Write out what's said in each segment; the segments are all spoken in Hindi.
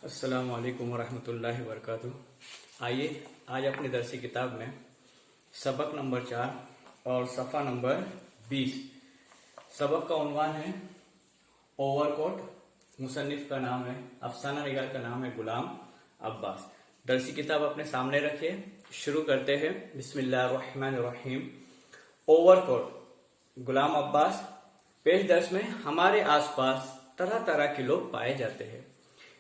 अस्सलाम वालेकुम वरहमतुल्लाहि वबरकातुहू। आइए आज अपनी दरसी किताब में सबक नंबर 4 और सफ़ा नंबर 20। सबक का उन्वान है ओवरकोट। मुसन्निफ का नाम है, अफसाना निगार का नाम है गुलाम अब्बास। दरसी किताब अपने सामने रखिए, शुरू करते हैं। बिस्मिल्लाहिर्रहमानिर्रहीम। ओवरकोट, गुलाम अब्बास। पेश दर्स में हमारे आसपास तरह तरह के लोग पाए जाते हैं।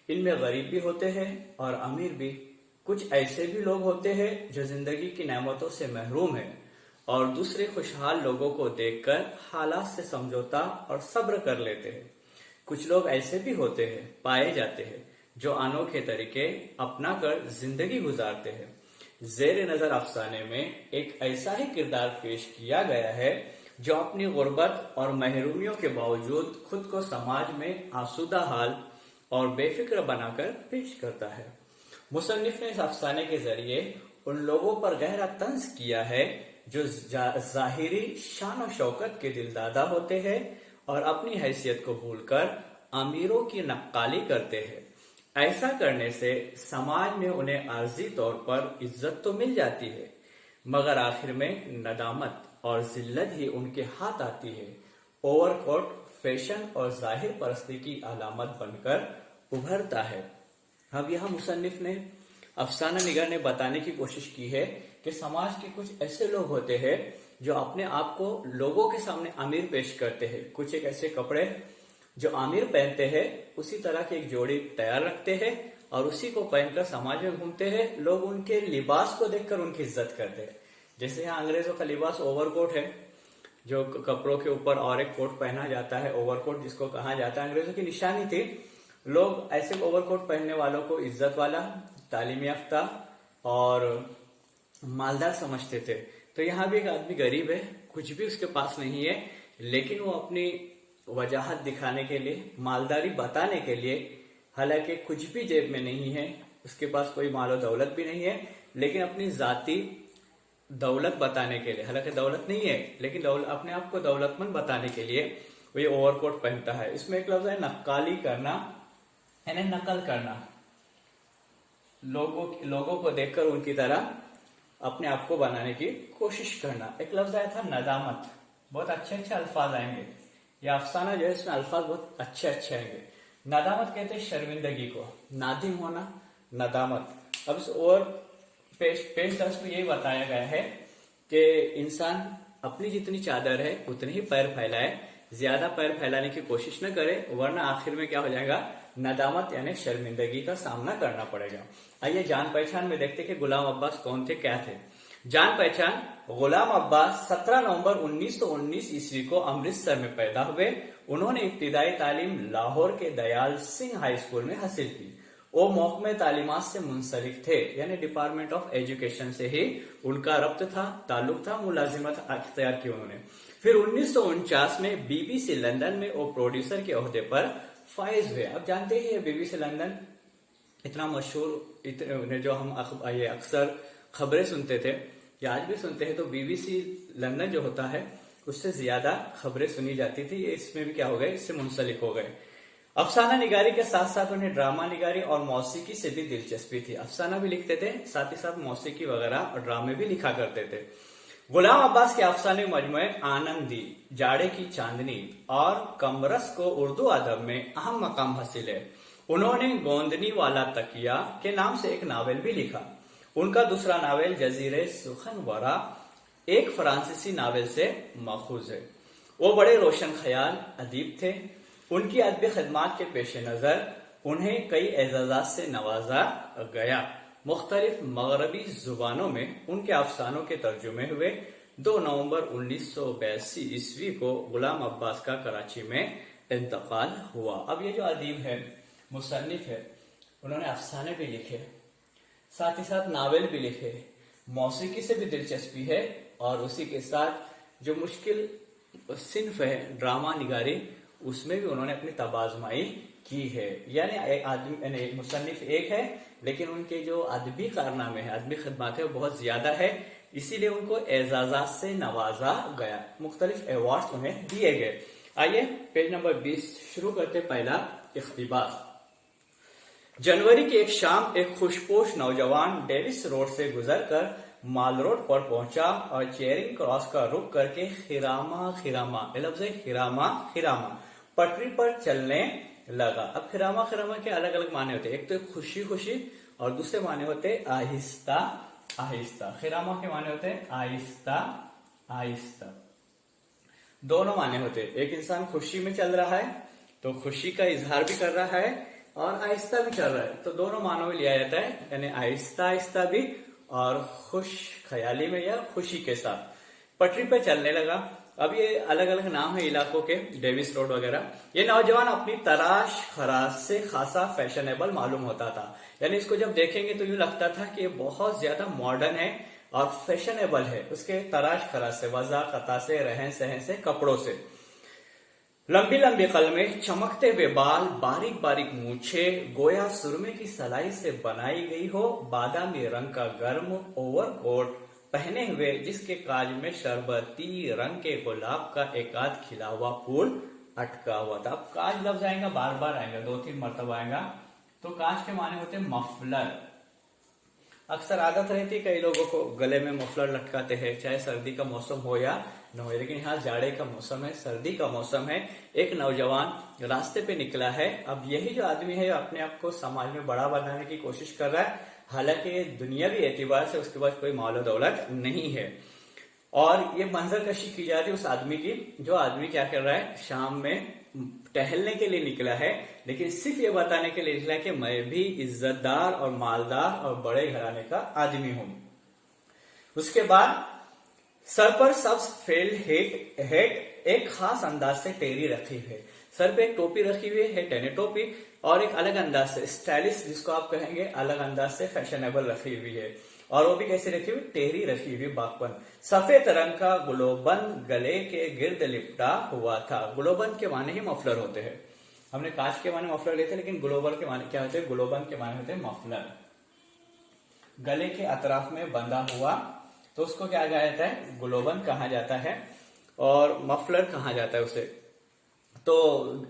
इनमें गरीब भी होते हैं और अमीर भी। कुछ ऐसे भी लोग होते हैं जो जिंदगी की नेमतों से महरूम हैं और दूसरे खुशहाल लोगों को देखकर हालात से समझौता और सब्र कर लेते हैं। कुछ लोग ऐसे भी होते हैं, पाए जाते हैं, जो अनोखे तरीके अपना कर जिंदगी गुजारते हैं। जेर नजर अफसाने में एक ऐसा ही किरदार पेश किया गया है जो अपनी गुर्बत और महरूमियों के बावजूद खुद को समाज में आसूदा हाल और बेफिक्र बनाकर पेश करता है। मुसन्निफ ने इस अफसाने के जरिए उन लोगों पर गहरा तंज किया है जो जाहिरी शान और शौकत के दिलदादा होते हैं और अपनी हैसियत को भूलकर अमीरों की नक्काली करते हैं। ऐसा करने से समाज में उन्हें आर्जी तौर पर इज्जत तो मिल जाती है, मगर आखिर में नदामत और जिल्लत ही उनके हाथ आती है। ओवरकोट फैशन और जाहिर परस्ती की अलामत बनकर उभरता है। अब यह मुसन्निफ ने, अफसाना निगार ने बताने की कोशिश की है कि समाज के कुछ ऐसे लोग होते हैं जो अपने आप को लोगों के सामने अमीर पेश करते हैं। कुछ एक ऐसे कपड़े जो आमिर पहनते हैं उसी तरह की एक जोड़ी तैयार रखते हैं और उसी को पहनकर समाज में घूमते हैं। लोग उनके लिबास को देखकर उनकी इज्जत करते हैं। जैसे यहाँ अंग्रेजों का लिबास ओवरकोट है, जो कपड़ों के ऊपर और एक कोट पहना जाता है, ओवरकोट जिसको कहा जाता है, अंग्रेजों की निशानी थी। लोग ऐसे ओवरकोट पहनने वालों को इज्जत वाला, तालीम याफ्ता और मालदार समझते थे। तो यहाँ भी एक आदमी गरीब है, कुछ भी उसके पास नहीं है, लेकिन वो अपनी वजाहत दिखाने के लिए, मालदारी बताने के लिए, हालांकि कुछ भी जेब में नहीं है, उसके पास कोई मालो दौलत भी नहीं है, लेकिन अपनी जाती दौलत बताने के लिए, हालांकि दौलत नहीं है लेकिन अपने आप को दौलतमंद बताने के लिए वो ये ओवरकोट पहनता है। इसमें एक लफ्ज है नक्काली करना, यानी नकल करना, लोगों को देखकर उनकी तरह अपने आप को बनाने की कोशिश करना। एक लफ्ज आया था नदामत। बहुत अच्छे अच्छे अल्फाज आएंगे, यह अफसाना जो है इसमें अल्फाज बहुत अच्छे अच्छे आएंगे। नदामत कहते हैं शर्मिंदगी को, नादिम होना, नदामत। अब इस और पेश दर्स में यही बताया गया है कि इंसान अपनी जितनी चादर है उतनी ही पैर फैलाए, ज्यादा पैर फैलाने की कोशिश न करे, वरना आखिर में क्या हो जाएगा, नदामत यानी शर्मिंदगी का सामना करना पड़ेगा। आइए जान पहचान में देखते कि गुलाम अब्बास कौन थे, क्या थे। जान पहचान। गुलाम अब्बास 17 नवंबर 1919 ईस्वी को अमृतसर में पैदा हुए। उन्होंने इब्तिदाई तालीम लाहौर के दयाल सिंह हाई स्कूल में हासिल की। वो महकमे तालीमात से मुंसलिक थे, यानी डिपार्टमेंट ऑफ एजुकेशन से ही उनका रब्त था, ताल्लुक था, मुलाजिमत अख्तियार की उन्होंने। फिर 1949 में बीबीसी लंदन में वो प्रोड्यूसर के ओहदे पर फाइज हुए। अब जानते ही बीबीसी लंदन इतना मशहूर, जो हम ये अक्सर खबरें सुनते थे या आज भी सुनते हैं, तो बीबीसी लंदन जो होता है उससे ज्यादा खबरें सुनी जाती थी। ये इसमें भी क्या हो गए, इससे मुंसलिक हो गए। अफसाना निगारी के साथ साथ उन्हें ड्रामा निगारी और मौसीकी से भी दिलचस्पी थी। अफसाना भी लिखते थे, साथ ही साथ मौसीकी वगैरह और ड्रामे भी लिखा करते थे। गुलाम अब्बास के अफसाने मजमुए आनंदी, जाड़े की चांदनी और कमरस को उर्दू अदब में अहम मकाम हासिल है। उन्होंने गोंदनी वाला तकिया के नाम से एक नावल भी लिखा। उनका दूसरा नावल जजीरे सुखन वरा एक फ्रांसीसी नावल से माखूज है। वो बड़े रोशन ख्याल अदीब थे। उनकी अदबी खदमात के पेश नजर उन्हें कई एजाजात से नवाजा गया। मुख्तलिफ मगरबी जुबानों में उनके अफसानों के तर्जुमे हुए। 2 नवंबर 1982 ईस्वी को गुलाम अब्बास का कराची में इंतकाल हुआ। अब ये जो अदीब है, मुसन्निफ है, उन्होंने अफसाने भी लिखे, साथ ही साथ नावल भी लिखे, मौसीकी से भी दिलचस्पी है और उसी के साथ जो मुश्किल सिन्फ है ड्रामा निगारी, उसमें भी उन्होंने अपनी तबाजमाई की है। यानी एक आदमी, मुसन्निफ एक है, लेकिन उनके जो अदबी कारनामे हैं, अदबी खदमात है, वो बहुत ज्यादा है। इसीलिए उनको एजाजात से नवाजा गया, मुख्तलिफ अवार्ड उन्हें दिए गए। आइए पेज नंबर 20 शुरू करते। पहला इख्तिबास। जनवरी की एक शाम एक खुशपोश नौजवान डेविस रोड से गुजरकर माल रोड पर पहुंचा और चेरिंग क्रॉस का रुख करके खिरामा खिरामा, ये लफ्ज है खिरामा खिरामा, पटरी पर चलने लगा। अब खिरामा खिरामा के अलग अलग माने होते हैं, एक तो खुशी खुशी और दूसरे माने होते आहिस्ता आहिस्ता। खिरामा के माने होते आहिस्ता आहिस्ता, दोनों माने होते। एक इंसान खुशी में चल रहा है तो खुशी का इजहार भी कर रहा है और आहिस्ता भी चल रहा है, तो दोनों मानों में लिया जाता है, यानी आहिस्ता आहिस्ता भी और खुश ख्याली में या खुशी के साथ पटरी पर चलने लगा। अब ये अलग अलग नाम है इलाकों के, डेविस रोड वगैरह। ये नौजवान अपनी तराश खराश से खासा फैशनेबल मालूम होता था, यानी इसको जब देखेंगे तो यूं लगता था कि ये बहुत ज्यादा मॉडर्न है और फैशनेबल है, उसके तराश खराश से, वजा कता से, रहन सहन से, कपड़ों से। लंबी लंबी कलमें, चमकते हुए बाल, बारीक बारीक मूछे, गोया सुरमे की सलाई से बनाई गई हो, बादामी रंग का गर्म ओवरकोट पहने हुए जिसके काज में शरबती रंग के गुलाब का एकाध खिला हुआ फूल अटका हुआ था। अब काज लफ्ज आएगा, बार बार आएगा, 2-3 मरतबा आएगा। तो काज के माने होते मफलर। अक्सर आदत रहती है कई लोगों को गले में मफलर लटकाते हैं, चाहे सर्दी का मौसम हो या न हो, लेकिन यहाँ जाड़े का मौसम है, सर्दी का मौसम है। एक नौजवान रास्ते पे निकला है। अब यही जो आदमी है अपने आप को समाज में बड़ा बनाने की कोशिश कर रहा है, हालांकि दुनियावी एतबार से उसके पास कोई माल दौलत नहीं है। और ये मंजरकशी की जा रही है उस आदमी की, जो आदमी क्या कर रहा है, शाम में टहलने के लिए निकला है, लेकिन सिर्फ ये बताने के लिए निकला है कि मैं भी इज्जतदार और मालदार और बड़े घराने का आदमी हूं। उसके बाद सर पर सब फेल्ड हेट एक खास अंदाज से टेरी रखी हुई है, सर पे एक टोपी रखी हुई है, टेने टोपी, और एक अलग अंदाज से स्टाइलिश, जिसको आप कहेंगे अलग अंदाज से फैशनेबल रखी हुई है। और वो भी कैसे रखी हुई, टेरी रखी हुई, बागपन। सफेद रंग का गुलोबंद गले के गिर्द लिपटा हुआ था। गुलोबंद के माने ही मफलर होते हैं, हमने कांच के माने मफलर लेते हैं, लेकिन गुलोबर के माने क्या होते हैं, गुलोबंद के माने होते हैं मफलर। गले के अतराफ में बंधा हुआ तो उसको क्या कहा जाता है, गुलोबंद कहा जाता है, और मफलर कहा जाता है उसे। तो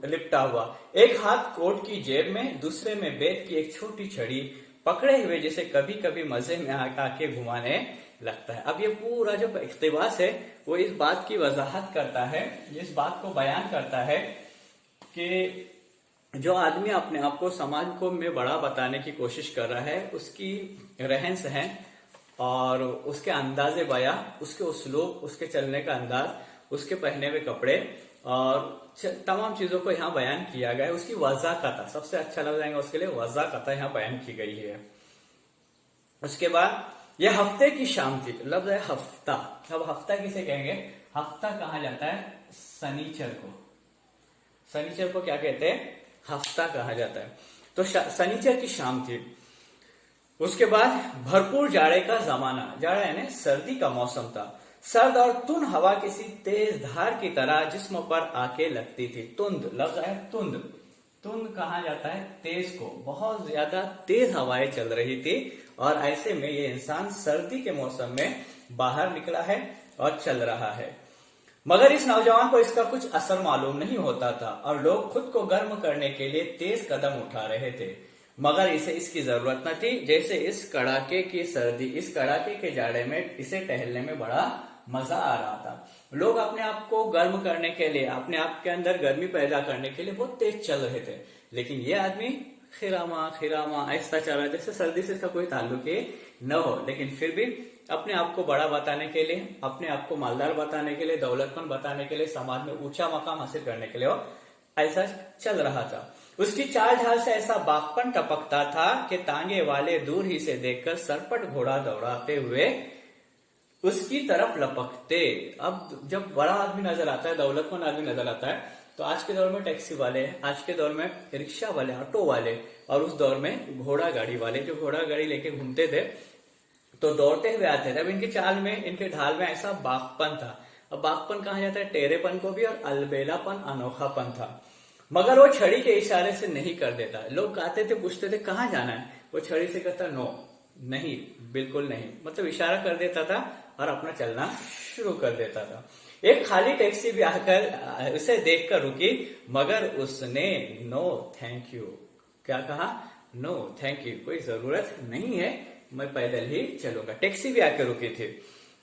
लिपटा हुआ, एक हाथ कोट की जेब में, दूसरे में बेत की एक छोटी छड़ी पकड़े हुए, जिसे कभी कभी मजे में आके घुमाने लगता है। अब ये पूरा जो इक्तिबास है वो इस बात की वजाहत करता है, इस बात को बयान करता है कि जो आदमी अपने आप को समाज को में बड़ा बताने की कोशिश कर रहा है, उसकी रहन सहन और उसके अंदाजे बया, उसके उसलूब, उसके चलने का अंदाज, उसके पहने हुए कपड़े और तमाम चीजों को यहाँ बयान किया गया है। उसकी वजाकता, सबसे अच्छा लग जाएगा उसके लिए, वजाकता यहाँ बयान की गई है। उसके बाद यह हफ्ते की शाम थी, लफ्ज है हफ्ता। अब हफ्ता किसे कहेंगे, हफ्ता कहा जाता है शनिचर को। शनिचर को क्या कहते हैं, हफ्ता कहा जाता है। तो शनिचर की शाम थी। उसके बाद भरपूर जाड़े का जमाना, जाड़ा यानी सर्दी का मौसम था। सर्द और तुंद हवा किसी तेज धार की तरह जिस्म पर आके लगती थी। तुंद लफ्ज है तुंद, तुंद कहा जाता है तेज को। बहुत ज्यादा तेज हवाएं चल रही थी और ऐसे में ये इंसान सर्दी के मौसम में बाहर निकला है और चल रहा है। मगर इस नौजवान को इसका कुछ असर मालूम नहीं होता था और लोग खुद को गर्म करने के लिए तेज कदम उठा रहे थे, मगर इसे इसकी जरूरत न थी। जैसे इस कड़ाके की सर्दी, इस कड़ाके के जाड़े में इसे टहलने में बड़ा मजा आ रहा था। लोग अपने आप को गर्म करने के लिए, अपने आप के अंदर गर्मी पैदा करने के लिए बहुत तेज चल रहे थे, लेकिन ये आदमी खिरामा खिरामा ऐसा चल रहा है जैसे सर्दी से इसका कोई ताल्लुक ही न हो, लेकिन फिर भी अपने आप को बड़ा बताने के लिए, अपने आप को मालदार बताने के लिए, दौलतमंद बताने के लिए, समाज में ऊंचा मकाम हासिल करने के लिए वो ऐसा चल रहा था। उसकी चाल ढाल से ऐसा बागपन टपकता था कि तांगे वाले दूर ही से देखकर सरपट घोड़ा दौड़ाते हुए उसकी तरफ लपकते। अब जब बड़ा आदमी नजर आता है, दौलतमंद आदमी नजर आता है, तो आज के दौर में टैक्सी वाले, आज के दौर में रिक्शा वाले, ऑटो वाले, और उस दौर में घोड़ा गाड़ी वाले, जो घोड़ा गाड़ी लेके घूमते थे तो दौड़ते हुए आते थे। अब इनकी चाल में, इनके ढाल में ऐसा बागपन था। अब बागपन कहा जाता है टेढ़ेपन को भी, और अलबेलापन, अनोखापन था। मगर वो छड़ी के इशारे से नहीं कर देता। लोग आते थे, पूछते थे कहाँ जाना है, वो छड़ी से कहता नो, नहीं, बिल्कुल नहीं, मतलब इशारा कर देता था और अपना चलना शुरू कर देता था। एक खाली टैक्सी भी आकर उसे देखकर रुकी, मगर उसने नो थैंक यू क्या कहा, नो थैंक यू, कोई जरूरत नहीं है, मैं पैदल ही चलूंगा। टैक्सी भी आके रुकी थी,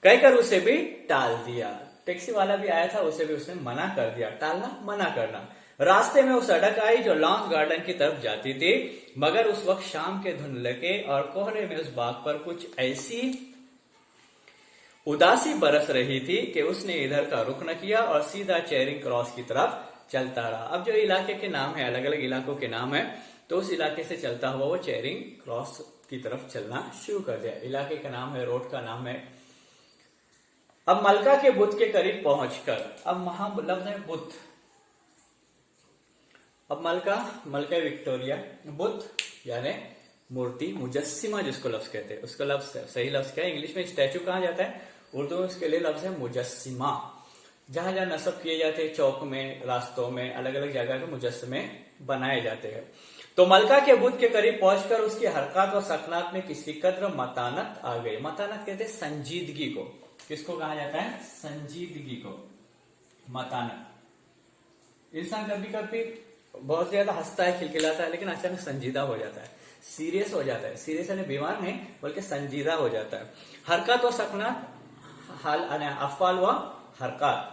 कहकर उसे भी टाल दिया। टैक्सी वाला भी आया था, उसे भी उसने मना कर दिया। टालना मना करना। रास्ते में वो सड़क आई जो लॉन्स गार्डन की तरफ जाती थी, मगर उस वक्त शाम के धुंधलके और कोहरे में उस बाग पर कुछ ऐसी उदासी बरस रही थी कि उसने इधर का रुख न किया और सीधा चेरिंग क्रॉस की तरफ चलता रहा। अब जो इलाके के नाम है, अलग अलग इलाकों के नाम है, तो उस इलाके से चलता हुआ वो चेरिंग क्रॉस की तरफ चलना शुरू कर दिया। इलाके का नाम है, रोड का नाम है। अब मलका के बुद्ध के करीब पहुंचकर, अब वहां लफ्ज है बुद्ध, अब मलका विक्टोरिया, बुद्ध यानी मूर्ति, मुजस्सिमा जिसको लफ्ज कहते हैं, उसका लफ्ज सही लफ्ज क्या है? इंग्लिश में स्टैचू कहा जाता है, उर्दू में उसके लिए लफ्ज है मुजस्सिमा। जहां जहां नस्ब किए जाते हैं, चौक में, रास्तों में, अलग अलग जगह के मुजस्समे बनाए जाते हैं। तो मलका के बुद्ध के करीब पहुंचकर उसकी हरकत और सकनात में किसी कद्र मतानत आ गई। मतानत कहते हैं संजीदगी को। किसको कहा जाता है? संजीदगी को मतानत। इंसान कभी कभी बहुत ज्यादा हंसता है, खिलखिलाता है, लेकिन अचानक संजीदा हो जाता है, सीरियस हो जाता है। सीरियस यानी बीमार नहीं, बल्कि संजीदा हो जाता है। हरकत व सकनात, हाल अफआल व हरकत।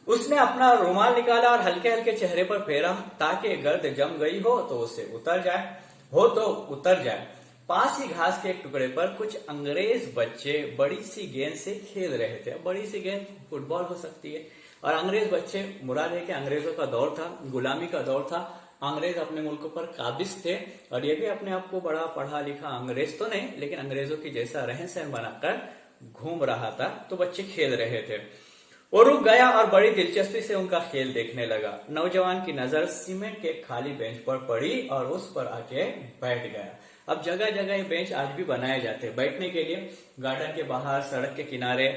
उसने अपना रुमाल निकाला और हल्के हल्के चेहरे पर फेरा ताकि गर्द जम गई हो तो उसे उतर जाए। पास ही घास के एक टुकड़े पर कुछ अंग्रेज बच्चे बड़ी सी गेंद से खेल रहे थे। बड़ी सी गेंद फुटबॉल हो सकती है, और अंग्रेज बच्चे, मुराद है कि अंग्रेजों का दौर था, गुलामी का दौर था। अंग्रेज अपने मुल्क पर काबिज थे, और ये भी अपने आप को बड़ा पढ़ा लिखा अंग्रेज तो नहीं, लेकिन अंग्रेजों की जैसा रहन सहन बनाकर घूम रहा था। तो बच्चे खेल रहे थे। वो रुक गया और बड़ी दिलचस्पी से उनका खेल देखने लगा। नौजवान की नजर सीमेंट के खाली बेंच पर पड़ी और उस पर आके बैठ गया। अब जगह जगह ये बेंच आज भी बनाए जाते हैं बैठने के लिए, गार्डन के बाहर, सड़क के किनारे,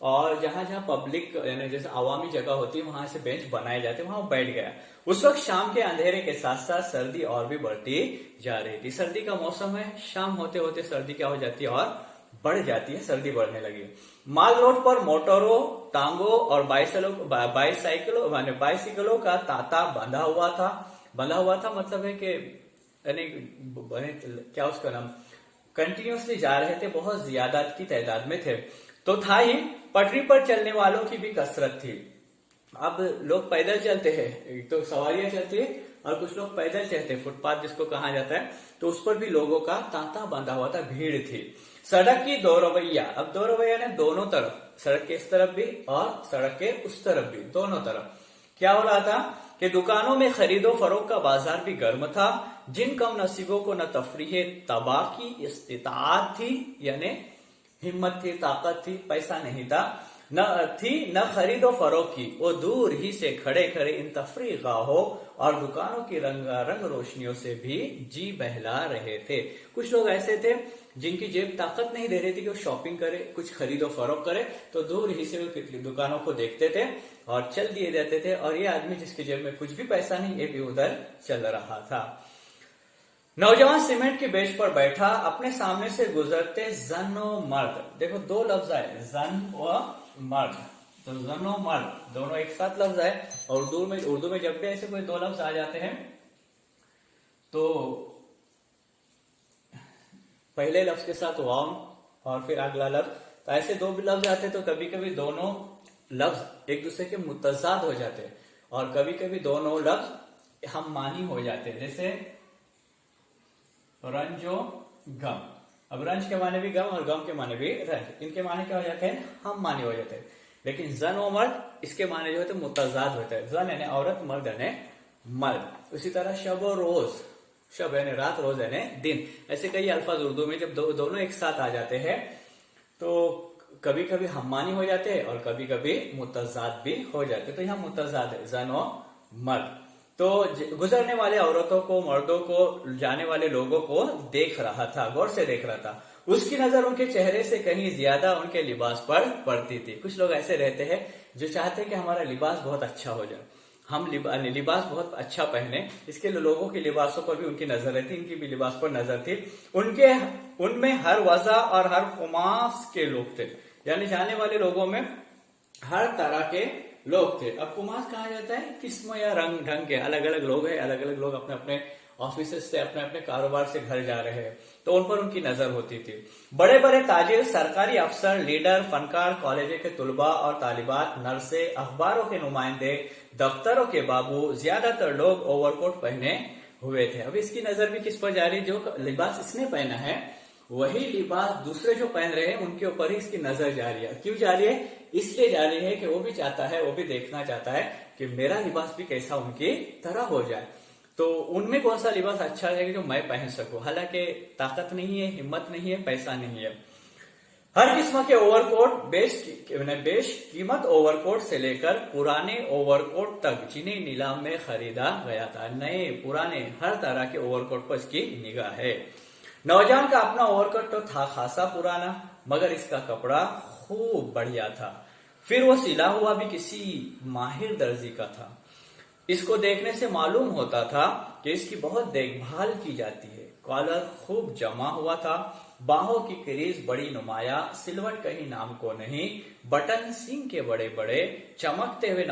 और जहां जहां पब्लिक यानी जैसे आवामी जगह होती है, वहां से बेंच बनाए जाते हैं, वहां बैठ गया। उस वक्त शाम के अंधेरे के साथ साथ सर्दी और भी बढ़ती जा रही थी। सर्दी का मौसम है, शाम होते होते सर्दी क्या हो जाती है? और बढ़ जाती है, सर्दी बढ़ने लगी। माल रोड पर मोटरों, टांगों और बाइसिकलों का तांता बंधा हुआ था मतलब है कि यानी क्या उसका नाम, कंटिन्यूसली जा रहे थे, बहुत ज्यादा की तादाद में थे। तो था ही, पटरी पर चलने वालों की भी कसरत थी। अब लोग पैदल चलते हैं, तो सवारियां चलती है, और कुछ लोग पैदल चलते हैं, फुटपाथ जिसको कहा जाता है, तो उस पर भी लोगों का तांता बंधा हुआ था, भीड़ थी। सड़क की दो रवैया, अब दो रवैया ने दोनों तरफ, सड़क के इस तरफ भी और सड़क के उस तरफ भी, दोनों तरफ क्या हो रहा था कि दुकानों में खरीदो फरोख्त का बाजार भी गर्म था। जिन कम नसीबों को न तफरीह तबाह की इस्तिताअत थी, यानी हिम्मत थी, ताकत थी, पैसा नहीं था, न खरीदो फरोख्त की, वो दूर ही से खड़े खड़े इन तफरीह गाहों और दुकानों की रंगारंग रोशनियों से भी जी बहला रहे थे। कुछ लोग ऐसे थे जिनकी जेब ताकत नहीं दे रही थी कि वो शॉपिंग करे, कुछ खरीदो फरोख्त करे, तो दूर ही से वो दुकानों को देखते थे और चल दिए जाते थे। और ये आदमी जिसकी जेब में कुछ भी पैसा नहीं, ये भी उधर चल रहा था। नौजवान सीमेंट के बेंच पर बैठा, अपने सामने से गुजरते जन व मर्द, देखो दो लफ्ज आए, जन व मर्द, तो जन व मर्द दोनों एक साथ लफ्ज आए। और उर्दू में जब भी ऐसे कोई दो लफ्ज आ जाते हैं, तो पहले लफ्ज के साथ वाव और फिर अगला लफ्ज, तो ऐसे दो भी लफ्ज आते हैं, तो कभी कभी दोनों लफ्ज एक दूसरे के मुतजाद हो जाते हैं, और कभी कभी दोनों लफ्ज हम मानी हो जाते हैं। जैसे रंजो गम, अब रंज के माने भी गम और गम के माने भी रंज, इनके माने क्या हो जाते हैं? हम माने हो जाते हैं। लेकिन जन और मर्द, इसके माने जो होते हैं मुतजाद होते हैं। जन यानी औरत, मर्द यानी मर्द। उसी तरह शब और रोज, शब यानी रात, रोज यानी दिन। ऐसे कई अल्फाज उर्दू में जब दोनों एक साथ आ जाते हैं, तो कभी कभी हम मानी हो जाते हैं और कभी कभी मुतजाद भी हो जाते हैं। तो यहाँ मुतजाद है, जन और मर्द। तो गुजरने वाले औरतों को, मर्दों को, जाने वाले लोगों को देख रहा था, गौर से देख रहा था। उसकी नजर उनके चेहरे से कहीं ज्यादा उनके लिबास पर पड़ती थी। कुछ लोग ऐसे रहते हैं जो चाहते हैं कि हमारा लिबास बहुत अच्छा हो जाए, हम लिबास बहुत अच्छा पहने, इसके लिए लोगों के लिबासों पर भी उनकी नजर रहती, इनकी भी लिबास पर नजर थी। उनमें हर वजह और हर कुमास के लोग थे, यानी जाने वाले लोगों में हर तरह के लोग थे। अब कुमास कहा जाता है किस्म या रंग ढंग के, अलग अलग लोग हैं, अलग अलग लोग अपने अपने ऑफिस से अपने अपने कारोबार से घर जा रहे हैं, तो उन पर उनकी नजर होती थी। बड़े बड़े ताजिर, सरकारी अफसर, लीडर, फनकार, कॉलेज के तुलबा और तालिबात, नर्से, अखबारों के नुमाइंदे, दफ्तरों के बाबू, ज्यादातर लोग ओवरकोट पहने हुए थे। अब इसकी नजर भी किस पर जा रही है? जो लिबास इसने पहना है वही लिबास दूसरे जो पहन रहे हैं उनके ऊपर ही इसकी नजर जा रही है। क्यों जा रही है? इसलिए जा रही है कि वो भी चाहता है, वो भी देखना चाहता है कि मेरा लिबास भी कैसा उनकी तरह हो जाए। तो उनमें कौन सा लिबास अच्छा है जो मैं पहन सकूं। हालांकि ताकत नहीं है, हिम्मत नहीं है, पैसा नहीं है। हर किस्म के ओवरकोट, बेश कीमत ओवरकोट से लेकर पुराने ओवरकोट तक जिन्हें नीलाम में खरीदा गया था, नए पुराने हर तरह के ओवरकोट पर इसकी निगाह है। नौजवान का अपना ओवरकोट तो था खासा पुराना, मगर इसका कपड़ा खूब बढ़िया था। फिर वो सिला हुआ भी किसी माहिर दर्जी का था। इसको देखने से मालूम होता था कि इसकी बहुत देखभाल की जाती है। कॉलर खूब जमा हुआ था, बाहों की क्रीज बड़ी नुमाया, सिलवट कहीं नाम को नहीं, बटन सींग के बड़े बड़े, चमकते हुए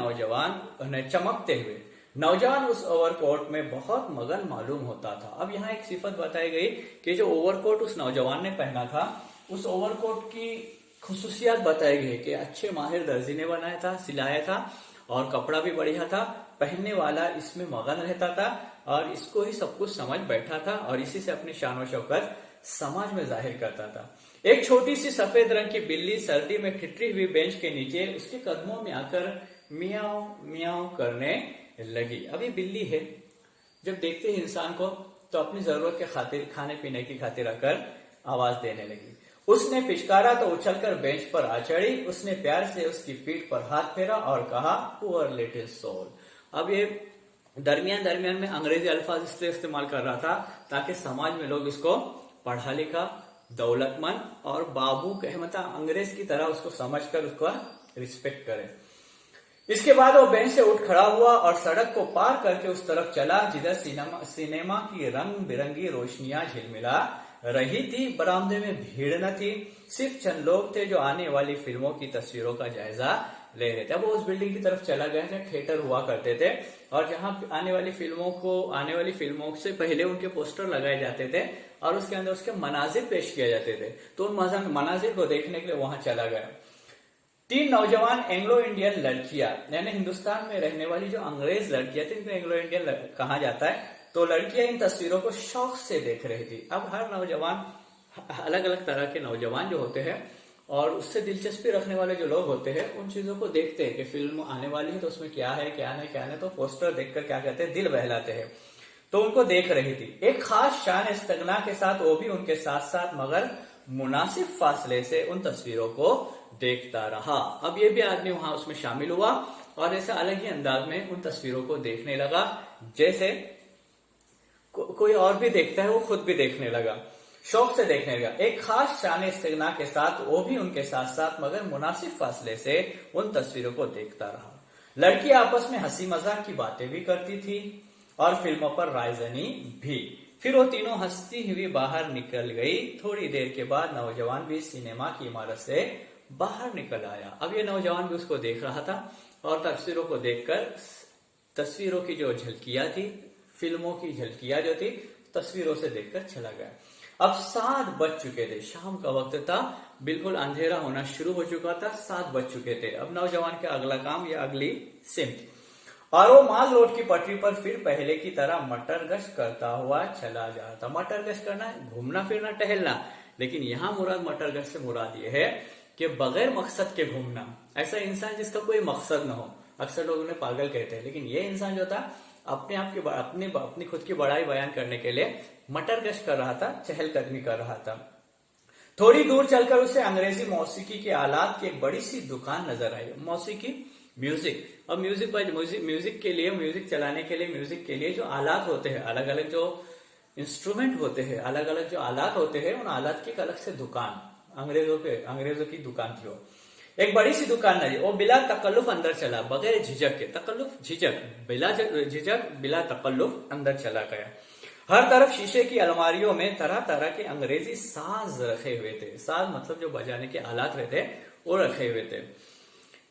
नौजवान उस ओवरकोट में बहुत मगन मालूम होता था। अब यहाँ एक सिफत बताई गई कि जो ओवरकोट उस नौजवान ने पहना था, उस ओवरकोट की खुसूसियात बताई गई कि अच्छे माहिर दर्जी ने बनाया था, सिलाया था और कपड़ा भी बढ़िया था। पहनने वाला इसमें मगन रहता था और इसको ही सब कुछ समझ बैठा था और इसी से अपनी शान व शौकत समाज में जाहिर करता था। एक छोटी सी सफेद रंग की बिल्ली सर्दी में ठिठरी हुई बेंच के नीचे उसके कदमों में आकर मियाओ मियाओ करने लगी। अभी बिल्ली है, जब देखते ही इंसान को तो अपनी जरूरत के खातिर, खाने पीने की खातिर आकर आवाज देने लगी। उसने पिचकारा तो उछलकर बेंच पर आ चढ़ी। उसने प्यार से उसकी पीठ पर हाथ फेरा और कहा, पुअर लिटिल सोल। अब ये दरमियान में अंग्रेजी अल्फाज इसलिए इस्तेमाल कर रहा था ताकि समाज में लोग इसको पढ़ा लिखा, दौलतमंद और बाबू कहे, मतलब अंग्रेज की तरह उसको समझकर उसका रिस्पेक्ट करे। इसके बाद वो बेंच से उठ खड़ा हुआ और सड़क को पार करके उस तरफ चला जिधर सिनेमा की रंग बिरंगी रोशनियां झिलमिला रही थी। बरामदे में भीड़ न थी, सिर्फ चंद लोग थे जो आने वाली फिल्मों की तस्वीरों का जायजा ले रहे थे। अब वो उस बिल्डिंग की तरफ चला गया जहाँ थिएटर हुआ करते थे और जहां आने वाली फिल्मों से पहले उनके पोस्टर लगाए जाते थे और उसके अंदर उसके मनाजिर पेश किए जाते थे। तो उन मनाजिर को देखने के लिए वहां चला गया। 3 नौजवान एंग्लो इंडियन लड़कियां, यानी हिंदुस्तान में रहने वाली जो अंग्रेज लड़कियां थी, इनको एंग्लो इंडियन कहा जाता है। तो लड़कियां इन तस्वीरों को शौक से देख रही थी। अब हर नौजवान, अलग अलग तरह के नौजवान जो होते हैं और उससे दिलचस्पी रखने वाले जो लोग होते हैं, उन चीजों को देखते हैं कि फिल्म आने वाली है तो उसमें क्या है क्या नहीं, तो पोस्टर देखकर क्या कहते हैं, दिल बहलाते हैं। तो उनको देख रही थी एक खास शान इस्तगना के साथ। वो भी उनके साथ साथ मगर मुनासिब फासले से उन तस्वीरों को देखता रहा। अब ये भी आदमी वहां उसमें शामिल हुआ और ऐसा अलग ही अंदाज में उन तस्वीरों को देखने लगा, जैसे कोई और भी देखता है वो खुद भी देखने लगा, शौक से देखने लगा। एक खास शान इस्तगना के साथ वो भी उनके साथ साथ मगर मुनासिब फासले से उन तस्वीरों को देखता रहा। लड़की आपस में हंसी मजाक की बातें भी करती थी और फिल्मों पर रायजनी भी। फिर वो तीनों हंसती हुई बाहर निकल गई। थोड़ी देर के बाद नौजवान भी सिनेमा की इमारत से बाहर निकल आया। अब ये नौजवान भी उसको देख रहा था और तस्वीरों को देखकर, तस्वीरों की जो झलकियां थी, फिल्मों की झलकियां जो थी, तस्वीरों से देखकर चला गया। अब 7 बज चुके थे, शाम का वक्त था, बिल्कुल अंधेरा होना शुरू हो चुका था, 7 बज चुके थे। अब नौजवान का अगला काम या अगली सिमत, और वो माल रोड की पटरी पर फिर पहले की तरह मटर गश्त करता हुआ चला जा रहा था। मटर गश्त करना, घूमना फिरना, टहलना, लेकिन यहाँ मुराद मटर गश्त से मुराद ये है कि बगैर मकसद के घूमना। ऐसा इंसान जिसका कोई मकसद न हो, अक्सर लोग उन्हें पागल कहते हैं, लेकिन ये इंसान जो था अपने आप की अपनी खुद की बड़ाई बयान करने के लिए मटर गश्त कर रहा था, चहलकदमी कर रहा था। थोड़ी दूर चलकर उसे अंग्रेजी मौसीकी के आलात की एक बड़ी सी दुकान नजर आई। मौसीकी, म्यूजिक, और म्यूजिक के लिए, म्यूजिक चलाने के लिए, म्यूजिक के लिए जो आलात होते हैं, अलग अलग जो इंस्ट्रूमेंट होते हैं, अलग अलग जो आलात होते हैं, उन आलात की एक अलग से दुकान, अंग्रेजों की दुकान थी वो। एक बड़ी सी दुकान नजर, वो बिला तकल्लुफ अंदर चला, बगैर झिझक के, बिला तकल्लुफ अंदर चला गया। हर तरफ शीशे की अलमारियों में तरह तरह के अंग्रेजी साज रखे हुए थे। साज मतलब जो बजाने के आलात रहते वो रखे हुए थे।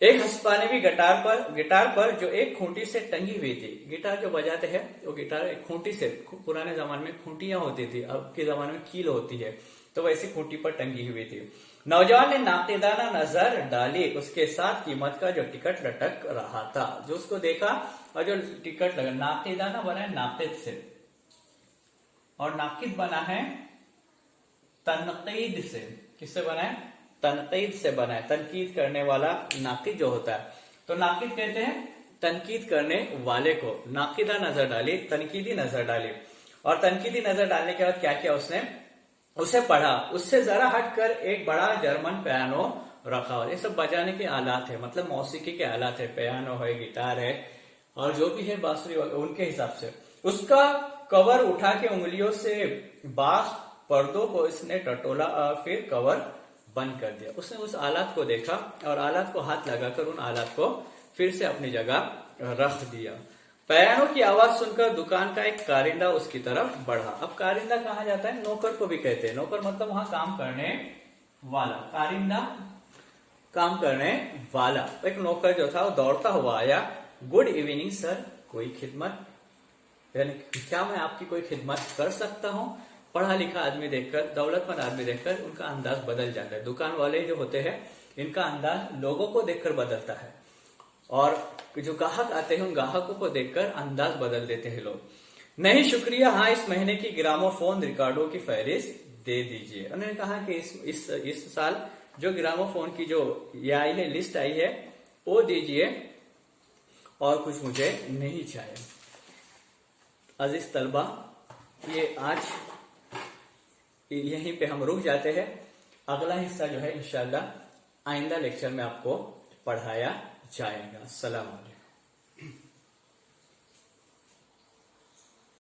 एक हस्पानेवी गिटार पर जो एक खूंटी से टंगी हुई थी। गिटार जो बजाते हैं वो गिटार एक खूंटी से, पुराने जमाने में खूंटियां होती थी, अब के जमाने में कील होती है, तो वैसी खूंटी पर टंगी हुई थी। नौजवान ने नापतेदाना नजर डाली, उसके साथ कीमत का जो टिकट लटक रहा था। जो उसको देखा और जो टिकट लगा, नापतेदाना बना है नापित से और नाकिद बना है तनकीद से। किससे बना है? तनकीद से बना है। तनकीद करने वाला नाकिद जो होता है, तो नाकिद कहते हैं तनकीद करने वाले को। नाकिदा नजर डाली, तनकीदी नजर डाली, और तनकीदी नजर डालने के बाद क्या किया उसने? उसे पढ़ा। उससे जरा हटकर एक बड़ा जर्मन पियानो रखा हुआ। ये सब बजाने के आलात है, मतलब मौसीकी के आलात है, पियानो है, गिटार है और जो भी है बांसुरी, उनके हिसाब से। उसका कवर उठा के उंगलियों से बांस पर्दों को इसने टटोला और फिर कवर बंद कर दिया। उसने उस आलात को देखा और आलात को हाथ लगाकर उन आलात को फिर से अपनी जगह रख दिया। पियानो की आवाज सुनकर दुकान का एक कारिंदा उसकी तरफ बढ़ा। अब कारिंदा कहा जाता है, नौकर को भी कहते हैं। नौकर मतलब वहां काम करने वाला, कारिंदा काम करने वाला। एक नौकर जो था वो दौड़ता हुआ आया। गुड इवनिंग सर, कोई खिदमत, यानी क्या मैं आपकी कोई खिदमत कर सकता हूँ? पढ़ा लिखा आदमी देखकर, दौलतमंद आदमी देखकर उनका अंदाज बदल जाता है। दुकान वाले जो होते हैं इनका अंदाज लोगों को देखकर बदलता है, और जो ग्राहक आते हैं उन ग्राहकों को देखकर अंदाज बदल देते हैं लोग। नहीं शुक्रिया, हाँ इस महीने की ग्रामोफोन रिकॉर्डों की फहरिस्त दे दीजिए। उन्होंने कहा कि इस साल जो ग्रामोफोन की जो ये आई है, लिस्ट आई है, वो दीजिए और कुछ मुझे नहीं चाहिए। अजीज तलबा, ये आज यहीं पे हम रुक जाते हैं। अगला हिस्सा जो है इंशाल्लाह आइंदा लेक्चर में आपको पढ़ाया जाएगा। अस्सलाम वालेकुम।